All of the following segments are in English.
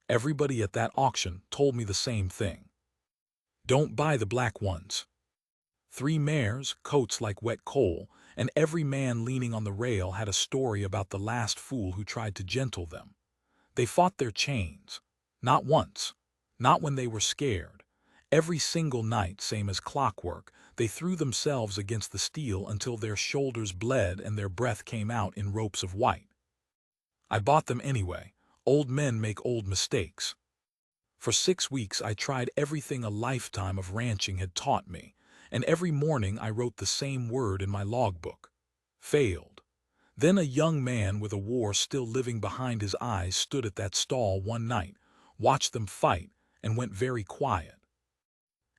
Everybody at that auction told me the same thing. Don't buy the black ones. 3 mares, coats like wet coal, and every man leaning on the rail had a story about the last fool who tried to gentle them. They fought their chains. Not once. Not when they were scared. Every single night, same as clockwork, they threw themselves against the steel until their shoulders bled and their breath came out in ropes of white. I bought them anyway. Old men make old mistakes. For 6 weeks I tried everything a lifetime of ranching had taught me, and every morning I wrote the same word in my logbook. Failed. Then a young man with a war still living behind his eyes stood at that stall one night, watched them fight, and went very quiet.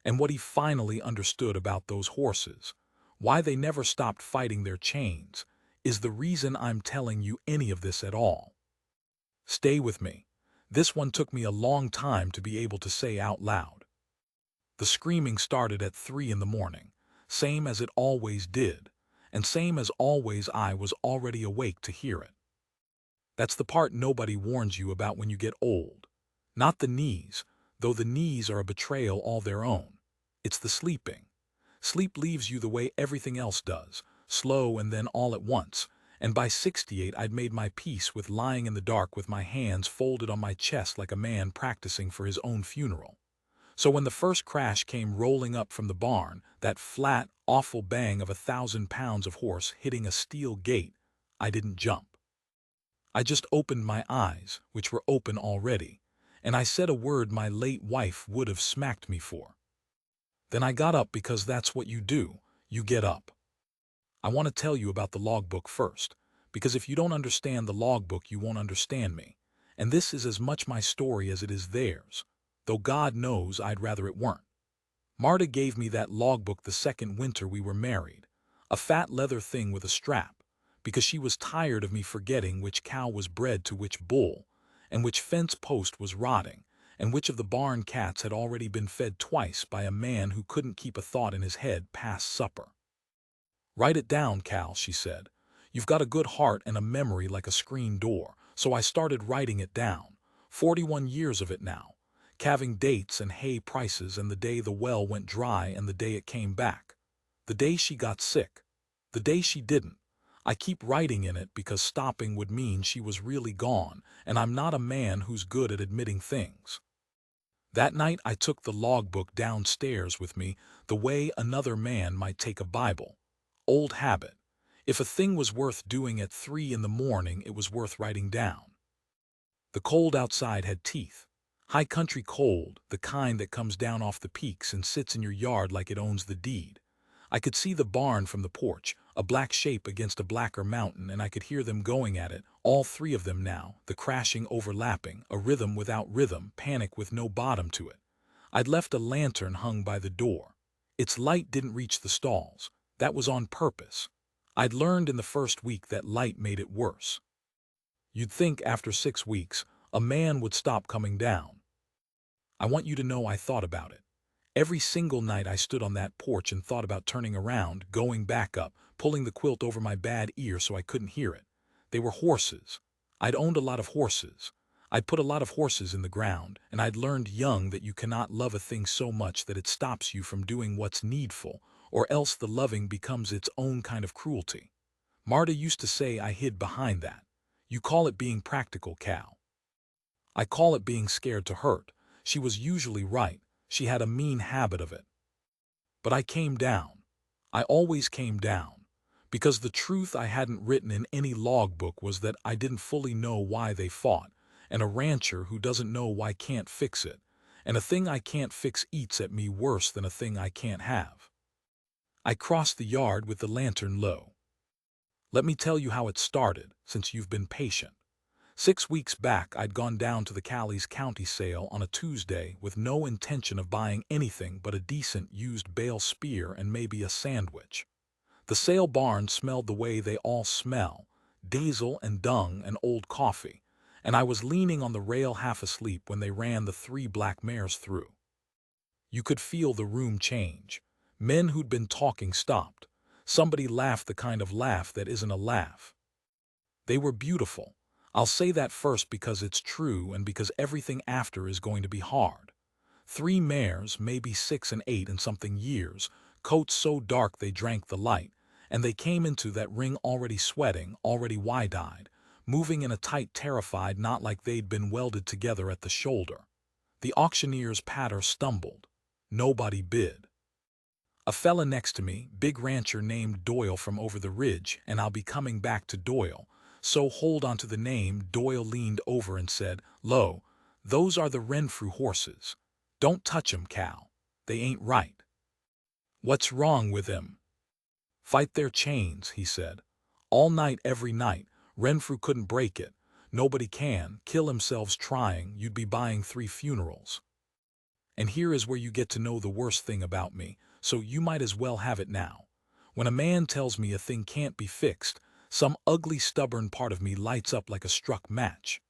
And what he finally understood about those horses, why they never stopped fighting their chains, is the reason I'm telling you any of this at all. Stay with me. This one took me a long time to be able to say out loud. The screaming started at 3 in the morning, same as it always did, and same as always I was already awake to hear it. That's the part nobody warns you about when you get old. Not the knees, though the knees are a betrayal all their own. It's the sleeping. Sleep leaves you the way everything else does, slow and then all at once, and by 68 I'd made my peace with lying in the dark with my hands folded on my chest like a man practicing for his own funeral. So when the first crash came rolling up from the barn, that flat, awful bang of 1,000 pounds of horse hitting a steel gate, I didn't jump. I just opened my eyes, which were open already, and I said a word my late wife would have smacked me for. Then I got up because that's what you do, you get up. I want to tell you about the logbook first, because if you don't understand the logbook you won't understand me, and this is as much my story as it is theirs, though God knows I'd rather it weren't. Marta gave me that logbook the second winter we were married, a fat leather thing with a strap, because she was tired of me forgetting which cow was bred to which bull, and which fence post was rotting, and which of the barn cats had already been fed twice by a man who couldn't keep a thought in his head past supper. Write it down, Cal, she said. You've got a good heart and a memory like a screen door, so I started writing it down. 41 years of it now, calving dates and hay prices and the day the well went dry and the day it came back. The day she got sick. The day she didn't. I keep writing in it because stopping would mean she was really gone, and I'm not a man who's good at admitting things. That night I took the logbook downstairs with me the way another man might take a Bible. Old habit. If a thing was worth doing at 3 in the morning, it was worth writing down. The cold outside had teeth. High country cold, the kind that comes down off the peaks and sits in your yard like it owns the deed. I could see the barn from the porch, a black shape against a blacker mountain, and I could hear them going at it, all 3 of them now, the crashing overlapping, a rhythm without rhythm, panic with no bottom to it. I'd left a lantern hung by the door. Its light didn't reach the stalls. That was on purpose. I'd learned in the first week that light made it worse. You'd think after 6 weeks, a man would stop coming down. I want you to know I thought about it. Every single night I stood on that porch and thought about turning around, going back up, pulling the quilt over my bad ear so I couldn't hear it. They were horses. I'd owned a lot of horses. I'd put a lot of horses in the ground, and I'd learned young that you cannot love a thing so much that it stops you from doing what's needful, or else the loving becomes its own kind of cruelty. Marta used to say I hid behind that. You call it being practical, Cal. I call it being scared to hurt. She was usually right. She had a mean habit of it. But I came down. I always came down. Because the truth I hadn't written in any logbook was that I didn't fully know why they fought, and a rancher who doesn't know why can't fix it, and a thing I can't fix eats at me worse than a thing I can't have. I crossed the yard with the lantern low. Let me tell you how it started, since you've been patient. 6 weeks back I'd gone down to the Callie's County sale on a Tuesday with no intention of buying anything but a decent used bale spear and maybe a sandwich. The sale barn smelled the way they all smell, diesel and dung and old coffee, and I was leaning on the rail half asleep when they ran the 3 black mares through. You could feel the room change. Men who'd been talking stopped. Somebody laughed the kind of laugh that isn't a laugh. They were beautiful. I'll say that first because it's true and because everything after is going to be hard. 3 mares, maybe 6 and 8 and something years, coats so dark they drank the light, and they came into that ring already sweating, already wide-eyed, moving in a tight terrified knot like they'd been welded together at the shoulder. The auctioneer's patter stumbled. Nobody bid. A fella next to me, big rancher named Doyle from over the ridge, and I'll be coming back to Doyle, so hold on to the name. Doyle leaned over and said, "Lo, those are the Renfrew horses. Don't touch 'em, Cal. They ain't right." "What's wrong with 'em?" "Fight their chains," he said. "All night, every night. Renfrew couldn't break it. Nobody can. Kill themselves trying. You'd be buying 3 funerals. And here is where you get to know the worst thing about me, so you might as well have it now. When a man tells me a thing can't be fixed, some ugly stubborn part of me lights up like a struck match.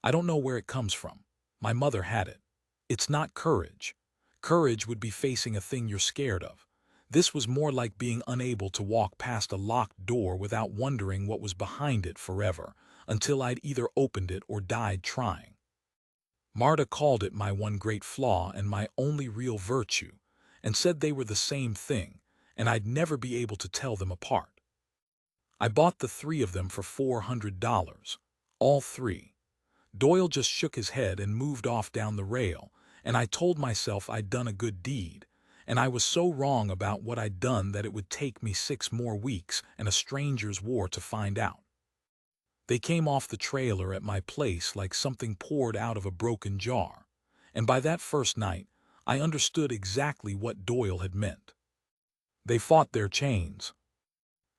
I don't know where it comes from. My mother had it. It's not courage. Courage would be facing a thing you're scared of. This was more like being unable to walk past a locked door without wondering what was behind it forever, until I'd either opened it or died trying. Marta called it my one great flaw and my only real virtue, and said they were the same thing, and I'd never be able to tell them apart. I bought the 3 of them for $400. All 3. Doyle just shook his head and moved off down the rail, and I told myself I'd done a good deed, and I was so wrong about what I'd done that it would take me 6 more weeks and a stranger's war to find out. They came off the trailer at my place like something poured out of a broken jar, and by that first night, I understood exactly what Doyle had meant. They fought their chains.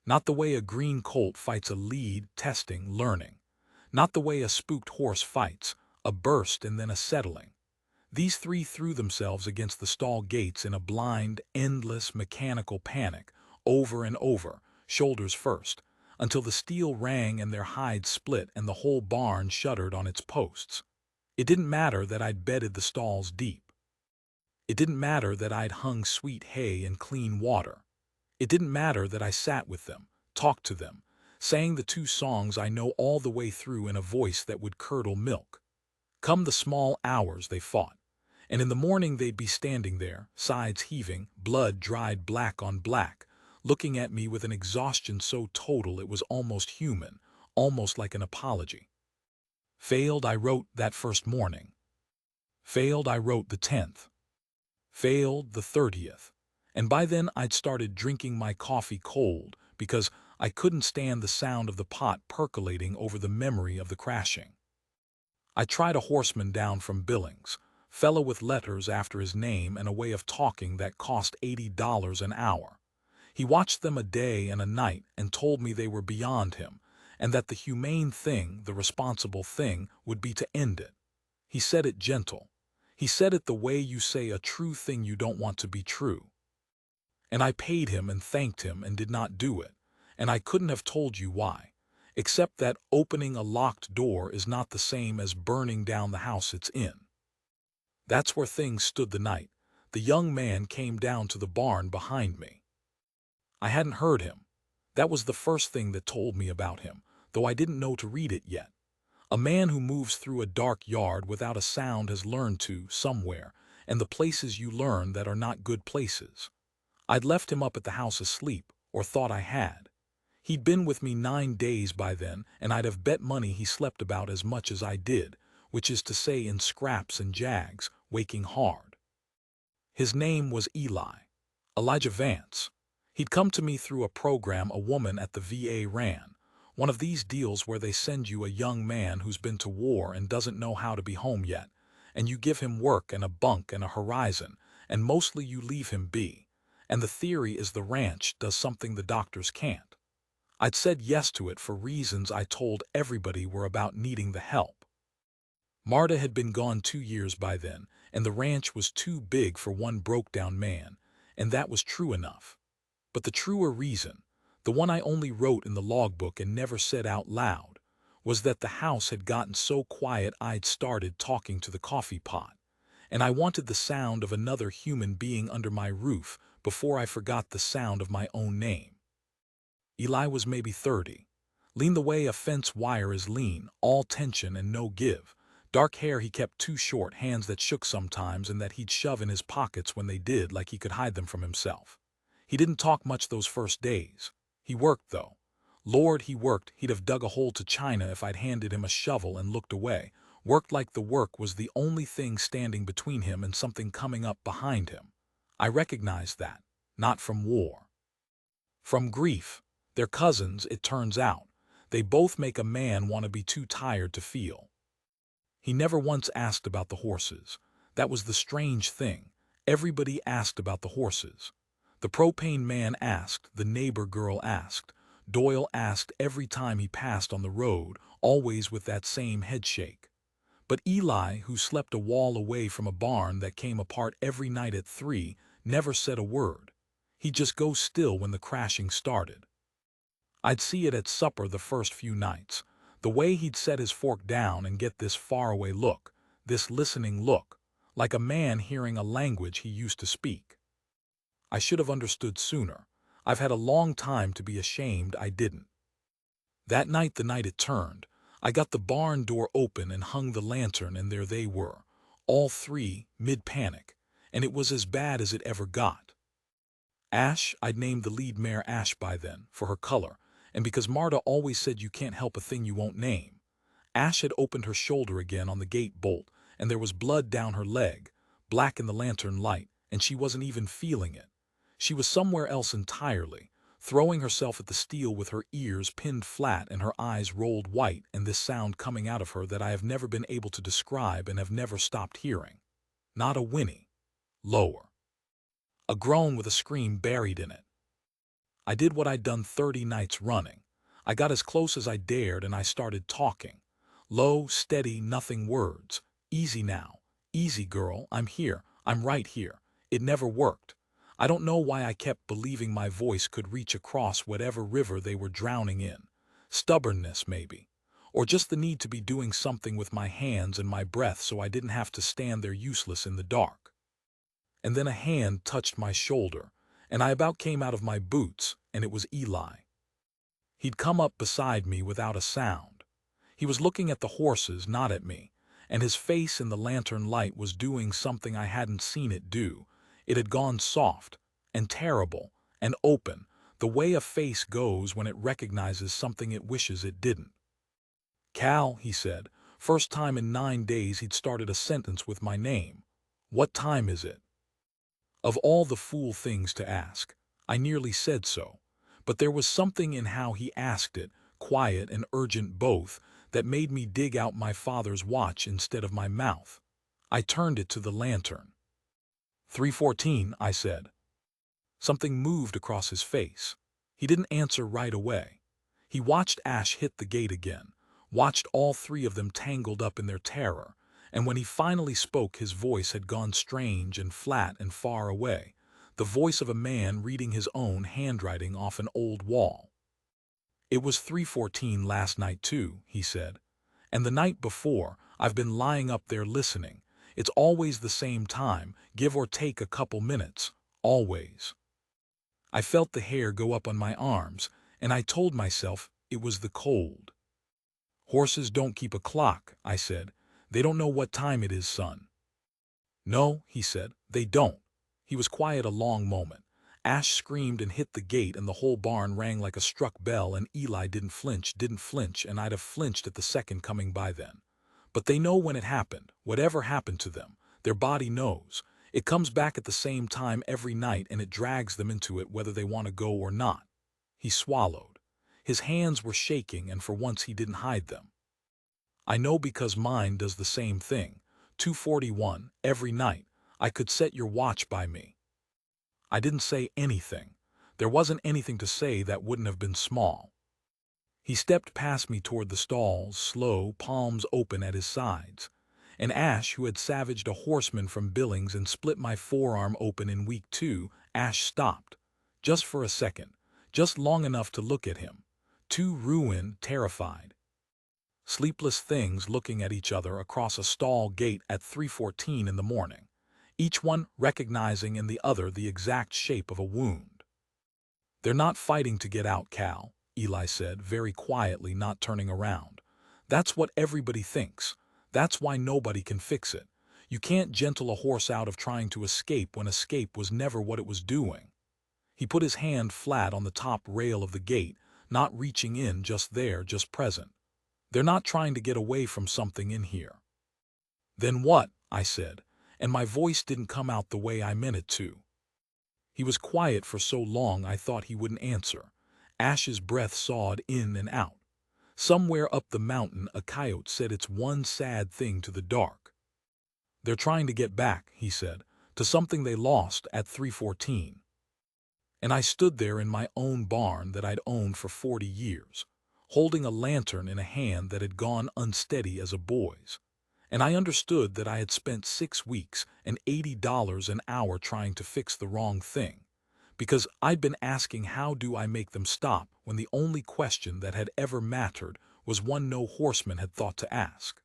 Not the way a green colt fights a lead, testing, learning. Not the way a spooked horse fights, a burst and then a settling. These 3 threw themselves against the stall gates in a blind, endless, mechanical panic, over and over, shoulders first, until the steel rang and their hides split and the whole barn shuddered on its posts. It didn't matter that I'd bedded the stalls deep. It didn't matter that I'd hung sweet hay and clean water. It didn't matter that I sat with them, talked to them, sang the 2 songs I know all the way through in a voice that would curdle milk. Come the small hours they fought, and in the morning they'd be standing there, sides heaving, blood dried black on black, looking at me with an exhaustion so total it was almost human, almost like an apology. Failed, I wrote that first morning. Failed, I wrote the 10th. Failed the 30th. And by then I'd started drinking my coffee cold because I couldn't stand the sound of the pot percolating over the memory of the crashing. I tried a horseman down from Billings, fellow with letters after his name and a way of talking that cost $80 an hour. He watched them a day and a night and told me they were beyond him, and that the humane thing, the responsible thing, would be to end it. He said it gentle. He said it the way you say a true thing you don't want to be true. And I paid him and thanked him and did not do it, and I couldn't have told you why, except that opening a locked door is not the same as burning down the house it's in. That's where things stood the night. The young man came down to the barn behind me. I hadn't heard him. That was the first thing that told me about him, though I didn't know to read it yet. A man who moves through a dark yard without a sound has learned to, somewhere, and the places you learn that are not good places. I'd left him up at the house asleep, or thought I had. He'd been with me 9 days by then, and I'd have bet money he slept about as much as I did, which is to say in scraps and jags, waking hard. His name was Elijah Vance. He'd come to me through a program a woman at the VA ran, one of these deals where they send you a young man who's been to war and doesn't know how to be home yet, and you give him work and a bunk and a horizon, and mostly you leave him be, and the theory is the ranch does something the doctors can't. I'd said yes to it for reasons I told everybody were about needing the help. Marta had been gone 2 years by then, and the ranch was too big for one broke-down man, and that was true enough. But the truer reason, the one I only wrote in the logbook and never said out loud, was that the house had gotten so quiet I'd started talking to the coffee pot, and I wanted the sound of another human being under my roof before I forgot the sound of my own name. Eli was maybe 30. Lean the way a fence wire is lean, all tension and no give. Dark hair he kept too short, hands that shook sometimes and that he'd shove in his pockets when they did, like he could hide them from himself. He didn't talk much those first days. He worked, though. Lord, he worked. He'd have dug a hole to China if I'd handed him a shovel and looked away. Worked like the work was the only thing standing between him and something coming up behind him. I recognized that. Not from war. From grief. They're cousins, it turns out. They both make a man want to be too tired to feel. He never once asked about the horses. That was the strange thing. Everybody asked about the horses. The propane man asked, the neighbor girl asked. Doyle asked every time he passed on the road, always with that same headshake. But Eli, who slept a wall away from a barn that came apart every night at 3, never said a word. He'd just go still when the crashing started. I'd see it at supper the first few nights. The way he'd set his fork down and get this faraway look, this listening look, like a man hearing a language he used to speak. I should have understood sooner. I've had a long time to be ashamed I didn't. That night, the night it turned, I got the barn door open and hung the lantern, and there they were, all 3, mid-panic, and it was as bad as it ever got. Ash, I'd named the lead mare Ash by then, for her color, and because Marta always said you can't help a thing you won't name. Ash had opened her shoulder again on the gate bolt, and there was blood down her leg, black in the lantern light, and she wasn't even feeling it. She was somewhere else entirely, throwing herself at the steel with her ears pinned flat and her eyes rolled white, and this sound coming out of her that I have never been able to describe and have never stopped hearing. Not a whinny. Lower. A groan with a scream buried in it. I did what I'd done 30 nights running. I got as close as I dared and I started talking. Low, steady, nothing words. Easy now. Easy, girl. I'm here. I'm right here. It never worked. I don't know why I kept believing my voice could reach across whatever river they were drowning in. Stubbornness, maybe. Or just the need to be doing something with my hands and my breath so I didn't have to stand there useless in the dark. And then a hand touched my shoulder, and I about came out of my boots, and it was Eli. He'd come up beside me without a sound. He was looking at the horses, not at me, and his face in the lantern light was doing something I hadn't seen it do. It had gone soft, and terrible, and open, the way a face goes when it recognizes something it wishes it didn't. "Cal," he said. First time in 9 days he'd started a sentence with my name. "What time is it?" Of all the fool things to ask, I nearly said so. But there was something in how he asked it, quiet and urgent both, that made me dig out my father's watch instead of my mouth. I turned it to the lantern. 3:14, I said. Something moved across his face. He didn't answer right away. He watched Ash hit the gate again, watched all 3 of them tangled up in their terror, and when he finally spoke his voice had gone strange and flat and far away, the voice of a man reading his own handwriting off an old wall. "It was 3:14 last night too," he said. "And the night before, I've been lying up there listening. It's always the same time, give or take a couple minutes, always." I felt the hair go up on my arms, and I told myself it was the cold. "Horses don't keep a clock," I said. "They don't know what time it is, son." "No," he said, "they don't." He was quiet a long moment. Ash screamed and hit the gate, and the whole barn rang like a struck bell, and Eli didn't flinch, and I'd have flinched at the second coming by then. But they know when it happened, whatever happened to them. Their body knows. It comes back at the same time every night, and it drags them into it whether they want to go or not. He swallowed. His hands were shaking, and for once he didn't hide them. "I know because mine does the same thing. 2:41, every night. I could set your watch by me." I didn't say anything. There wasn't anything to say that wouldn't have been small. He stepped past me toward the stalls, slow, palms open at his sides. And Ash, who had savaged a horseman from Billings and split my forearm open in week 2, Ash stopped. Just for a second. Just long enough to look at him. 2 ruined, terrified, sleepless things looking at each other across a stall gate at 3:14 in the morning, each one recognizing in the other the exact shape of a wound. "They're not fighting to get out, Cal," Eli said, very quietly, not turning around. That's what everybody thinks. That's why nobody can fix it. You can't gentle a horse out of trying to escape when escape was never what it was doing. He put his hand flat on the top rail of the gate, not reaching in, just there, just present. They're not trying to get away from something in here. Then what? I said, and my voice didn't come out the way I meant it to. He was quiet for so long I thought he wouldn't answer. Ash's breath sawed in and out. Somewhere up the mountain a coyote said its one sad thing to the dark. They're trying to get back, he said, to something they lost at 314. And I stood there in my own barn that I'd owned for 40 years, holding a lantern in a hand that had gone unsteady as a boy's. And I understood that I had spent 6 weeks and $80 an hour trying to fix the wrong thing, because I'd been asking how do I make them stop when the only question that had ever mattered was one no horseman had thought to ask.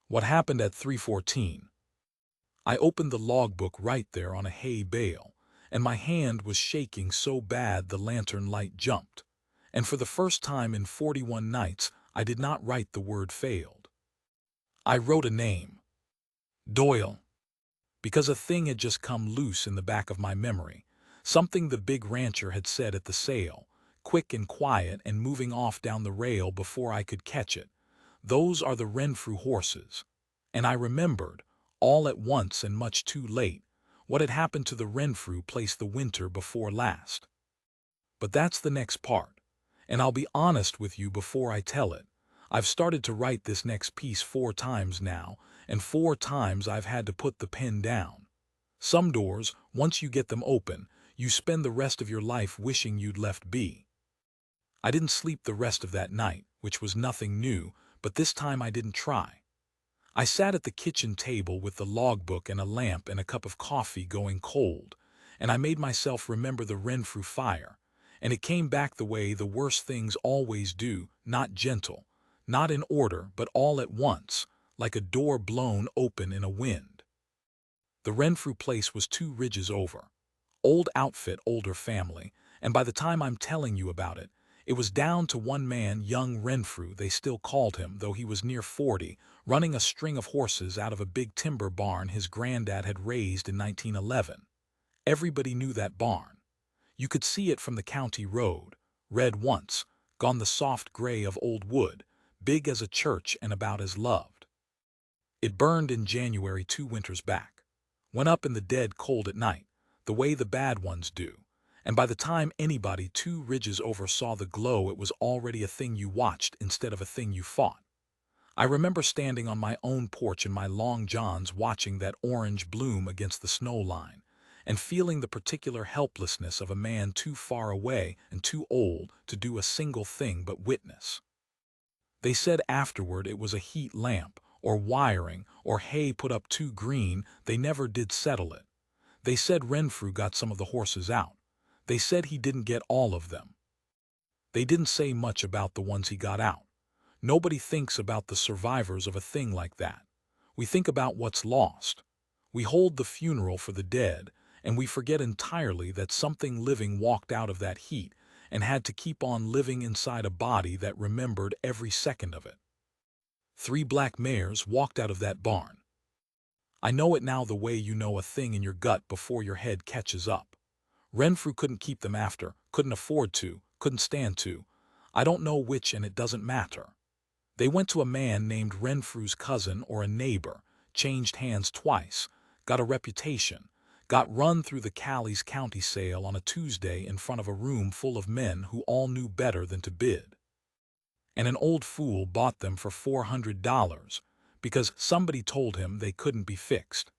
What happened at 314? I opened the logbook right there on a hay bale, and my hand was shaking so bad the lantern light jumped. And for the first time in 41 nights, I did not write the word failed. I wrote a name. Doyle. Because a thing had just come loose in the back of my memory, something the big rancher had said at the sale, quick and quiet and moving off down the rail before I could catch it. Those are the Renfrew horses. And I remembered, all at once and much too late, what had happened to the Renfrew place the winter before last. But that's the next part, and I'll be honest with you before I tell it. I've started to write this next piece 4 times now, and 4 times I've had to put the pen down. Some doors, once you get them open, you spend the rest of your life wishing you'd left be. I didn't sleep the rest of that night, which was nothing new, but this time I didn't try. I sat at the kitchen table with the logbook and a lamp and a cup of coffee going cold, and I made myself remember the Renfrew fire, and it came back the way the worst things always do, not gentle, not in order, but all at once, like a door blown open in a wind. The Renfrew place was 2 ridges over. Old outfit, older family, and by the time I'm telling you about it, it was down to one man, young Renfrew, they still called him, though he was near 40, running a string of horses out of a big timber barn his granddad had raised in 1911. Everybody knew that barn. You could see it from the county road, red once, gone the soft gray of old wood, big as a church and about as loved. It burned in January 2 winters back. Went up in the dead cold at night, the way the bad ones do. And by the time anybody 2 ridges over saw the glow, it was already a thing you watched instead of a thing you fought. I remember standing on my own porch in my long johns watching that orange bloom against the snow line, and feeling the particular helplessness of a man too far away and too old to do a single thing but witness. They said afterward it was a heat lamp, or wiring, or hay put up too green. They never did settle it. They said Renfrew got some of the horses out. They said he didn't get all of them. They didn't say much about the ones he got out. Nobody thinks about the survivors of a thing like that. We think about what's lost. We hold the funeral for the dead, and we forget entirely that something living walked out of that heat and had to keep on living inside a body that remembered every second of it. 3 black mares walked out of that barn. I know it now the way you know a thing in your gut before your head catches up. Renfrew couldn't keep them after, couldn't afford to, couldn't stand to. I don't know which, and it doesn't matter. They went to a man named Renfrew's cousin or a neighbor, changed hands twice, got a reputation, got run through the Callie's county sale on a Tuesday in front of a room full of men who all knew better than to bid. And an old fool bought them for $400 because somebody told him they couldn't be fixed.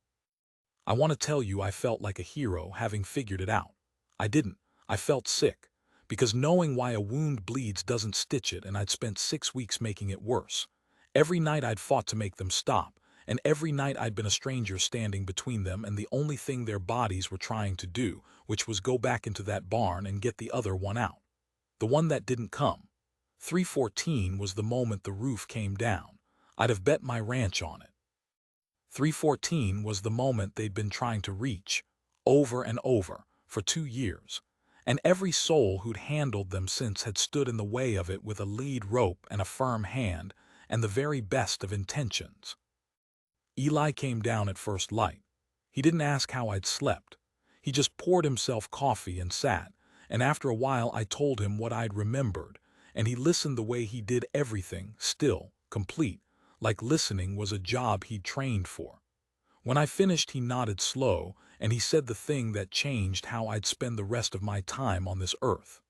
I want to tell you I felt like a hero having figured it out. I didn't. I felt sick, because knowing why a wound bleeds doesn't stitch it, and I'd spent 6 weeks making it worse. Every night I'd fought to make them stop, and every night I'd been a stranger standing between them and the only thing their bodies were trying to do, which was go back into that barn and get the other one out. The one that didn't come. 314 was the moment the roof came down. I'd have bet my ranch on it. 314 was the moment they'd been trying to reach, over and over, for 2 years. and every soul who'd handled them since had stood in the way of it with a lead rope and a firm hand and the very best of intentions. Eli came down at first light. He didn't ask how I'd slept. He just poured himself coffee and sat, and after a while I told him what I'd remembered, and he listened the way he did everything, still, complete, like listening was a job he'd trained for. When I finished, he nodded slow, and he said the thing that changed how I'd spend the rest of my time on this earth.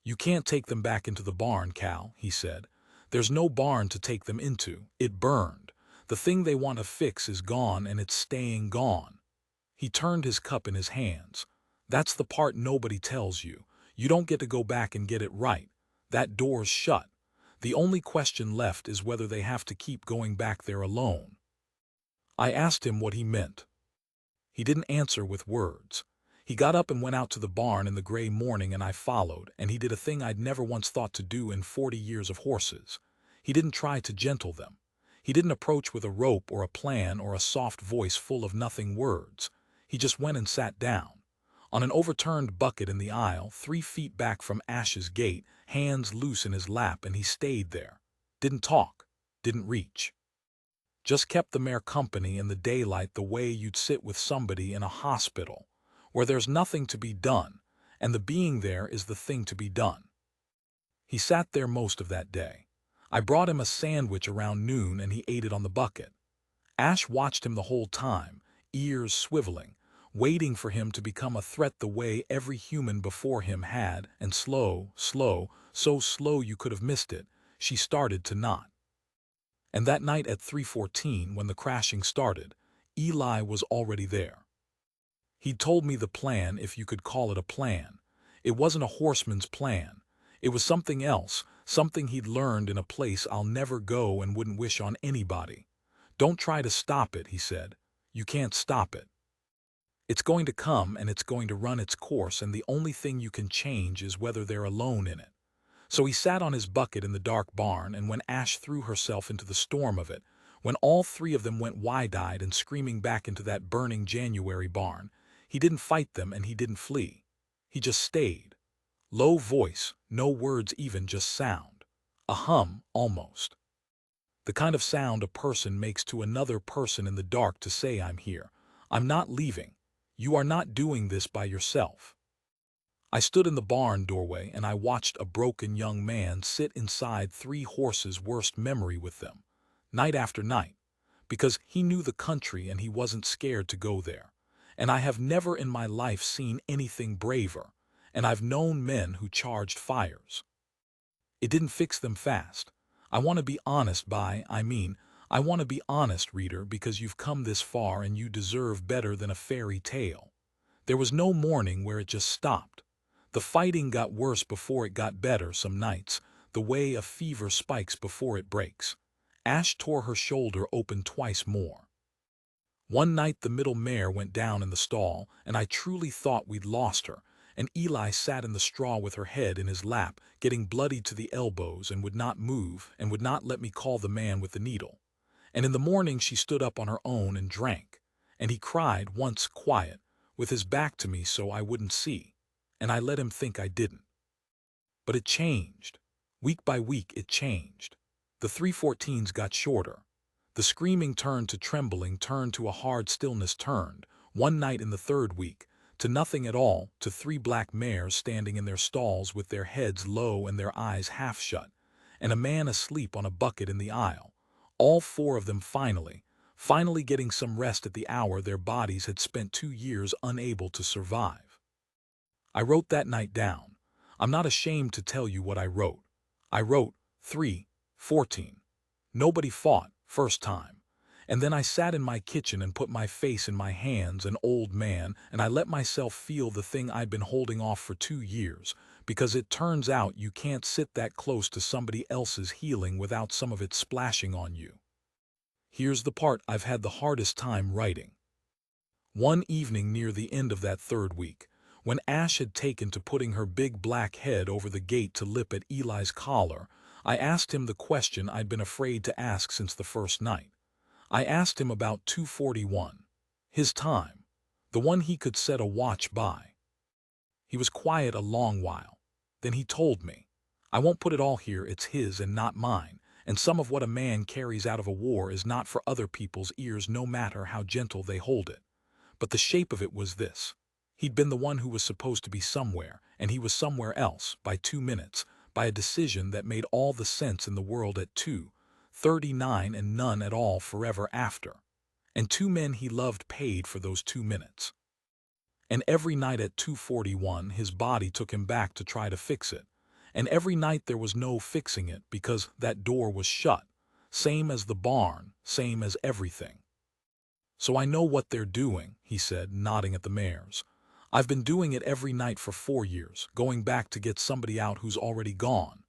"You can't take them back into the barn, Cal," he said. "There's no barn to take them into. It burned. The thing they want to fix is gone, and it's staying gone." He turned his cup in his hands. "That's the part nobody tells you. You don't get to go back and get it right. That door's shut. The only question left is whether they have to keep going back there alone." I asked him what he meant. He didn't answer with words. He got up and went out to the barn in the gray morning, and I followed, and he did a thing I'd never once thought to do in 40 years of horses. He didn't try to gentle them. He didn't approach with a rope or a plan or a soft voice full of nothing words. He just went and sat down on an overturned bucket in the aisle, 3 feet back from Ash's gate, hands loose in his lap, and he stayed there. Didn't talk, didn't reach. Just kept the mare company in the daylight the way you'd sit with somebody in a hospital, where there's nothing to be done, and the being there is the thing to be done. He sat there most of that day. I brought him a sandwich around noon, and he ate it on the bucket. Ash watched him the whole time, ears swiveling, waiting for him to become a threat the way every human before him had, and slow, so slow you could have missed it, she started to nod. And that night at 3:14, when the crashing started, Eli was already there. He'd told me the plan, if you could call it a plan. It wasn't a horseman's plan. It was something else, something he'd learned in a place I'll never go and wouldn't wish on anybody. "Don't try to stop it," he said. "You can't stop it. It's going to come, and it's going to run its course, and the only thing you can change is whether they're alone in it." So he sat on his bucket in the dark barn, and when Ash threw herself into the storm of it, when all 3 of them went wide-eyed and screaming back into that burning January barn, he didn't fight them and he didn't flee. He just stayed. Low voice, no words even, just sound. A hum, almost. The kind of sound a person makes to another person in the dark to say, "I'm here. I'm not leaving. You are not doing this by yourself." I stood in the barn doorway, and I watched a broken young man sit inside 3 horses' worst memory with them, night after night, because he knew the country and he wasn't scared to go there. And I have never in my life seen anything braver, and I've known men who charged fires. It didn't fix them fast. I want to be honest I want to be honest, reader, because you've come this far and you deserve better than a fairy tale. There was no morning where it just stopped. The fighting got worse before it got better some nights, the way a fever spikes before it breaks. Ash tore her shoulder open twice more. One night the middle mare went down in the stall, and I truly thought we'd lost her, and Eli sat in the straw with her head in his lap, getting bloody to the elbows, and would not move, and would not let me call the man with the needle. And in the morning she stood up on her own and drank, and he cried once quiet, with his back to me so I wouldn't see, and I let him think I didn't. But it changed. Week by week it changed. The 3:14s got shorter. The screaming turned to trembling, turned to a hard stillness, turned, one night in the 3rd week, to nothing at all, to 3 black mares standing in their stalls with their heads low and their eyes half shut, and a man asleep on a bucket in the aisle. All 4 of them finally getting some rest at the hour their bodies had spent 2 years unable to survive. I wrote that night down. I'm not ashamed to tell you what I wrote. I wrote 3:14. Nobody fought, first time. And then I sat in my kitchen and put my face in my hands, an old man, and I let myself feel the thing I'd been holding off for 2 years, because it turns out you can't sit that close to somebody else's healing without some of it splashing on you. Here's the part I've had the hardest time writing. One evening near the end of that 3rd week, when Ash had taken to putting her big black head over the gate to lip at Eli's collar, I asked him the question I'd been afraid to ask since the first night. I asked him about 2:41, his time, the one he could set a watch by. He was quiet a long while. Then he told me, "I won't put it all here, it's his and not mine, and some of what a man carries out of a war is not for other people's ears no matter how gentle they hold it. But the shape of it was this. He'd been the one who was supposed to be somewhere, and he was somewhere else, by 2 minutes, by a decision that made all the sense in the world at 2:39 and none at all forever after. And two men he loved paid for those 2 minutes. And every night at 2:41 his body took him back to try to fix it. And every night there was no fixing it because that door was shut. Same as the barn, same as everything. So I know what they're doing," he said, nodding at the mares. "I've been doing it every night for 4 years, going back to get somebody out who's already gone."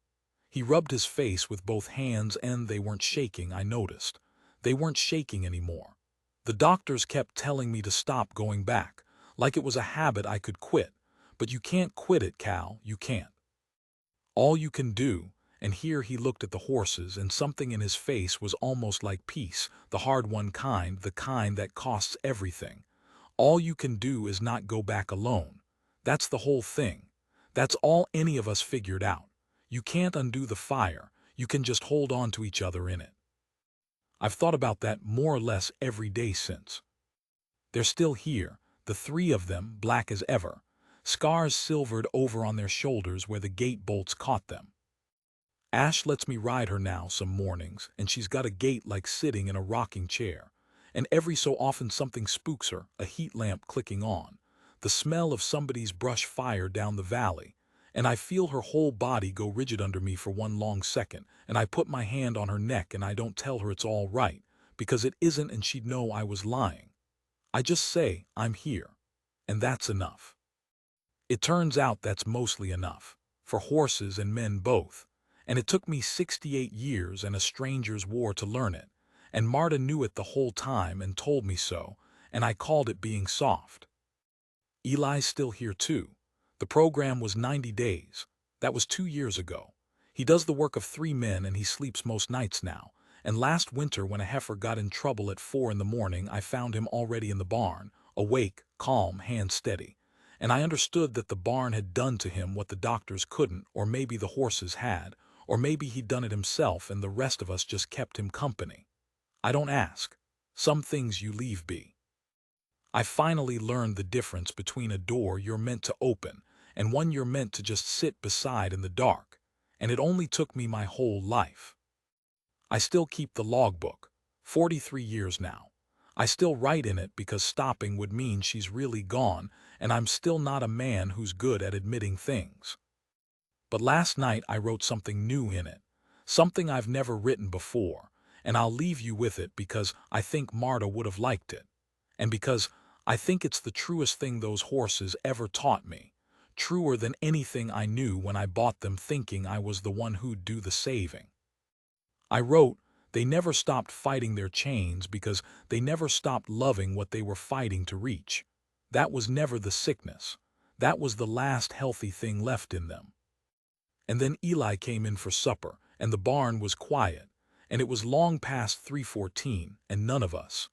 He rubbed his face with both hands and they weren't shaking, I noticed. They weren't shaking anymore. The doctors kept telling me to stop going back, like it was a habit I could quit. But you can't quit it, Cal, you can't. All you can do, and here he looked at the horses and something in his face was almost like peace, the hard-won kind, the kind that costs everything. All you can do is not go back alone. That's the whole thing. That's all any of us figured out. You can't undo the fire, you can just hold on to each other in it. I've thought about that more or less every day since. They're still here, the three of them, black as ever, scars silvered over on their shoulders where the gate bolts caught them. Ash lets me ride her now some mornings, and she's got a gait like sitting in a rocking chair. And every so often something spooks her, a heat lamp clicking on, the smell of somebody's brush fire down the valley, and I feel her whole body go rigid under me for one long second, and I put my hand on her neck and I don't tell her it's all right, because it isn't and she'd know I was lying. I just say, "I'm here." And that's enough. It turns out that's mostly enough, for horses and men both. And it took me 68 years and a stranger's war to learn it, and Marta knew it the whole time and told me so, and I called it being soft. Eli's still here too. The program was 90 days. That was 2 years ago. He does the work of 3 men and he sleeps most nights now. And last winter when a heifer got in trouble at 4 in the morning, I found him already in the barn, awake, calm, hands steady. And I understood that the barn had done to him what the doctors couldn't, or maybe the horses had, or maybe he'd done it himself and the rest of us just kept him company. I don't ask. Some things you leave be. I finally learned the difference between a door you're meant to open and one you're meant to just sit beside in the dark, and it only took me my whole life. I still keep the logbook, 43 years now. I still write in it because stopping would mean she's really gone, and I'm still not a man who's good at admitting things. But last night I wrote something new in it, something I've never written before, and I'll leave you with it because I think Marta would have liked it, and because I think it's the truest thing those horses ever taught me, truer than anything I knew when I bought them thinking I was the one who'd do the saving. I wrote, they never stopped fighting their chains because they never stopped loving what they were fighting to reach. That was never the sickness. That was the last healthy thing left in them. And then Eli came in for supper, and the barn was quiet, and it was long past 3:14, and none of us,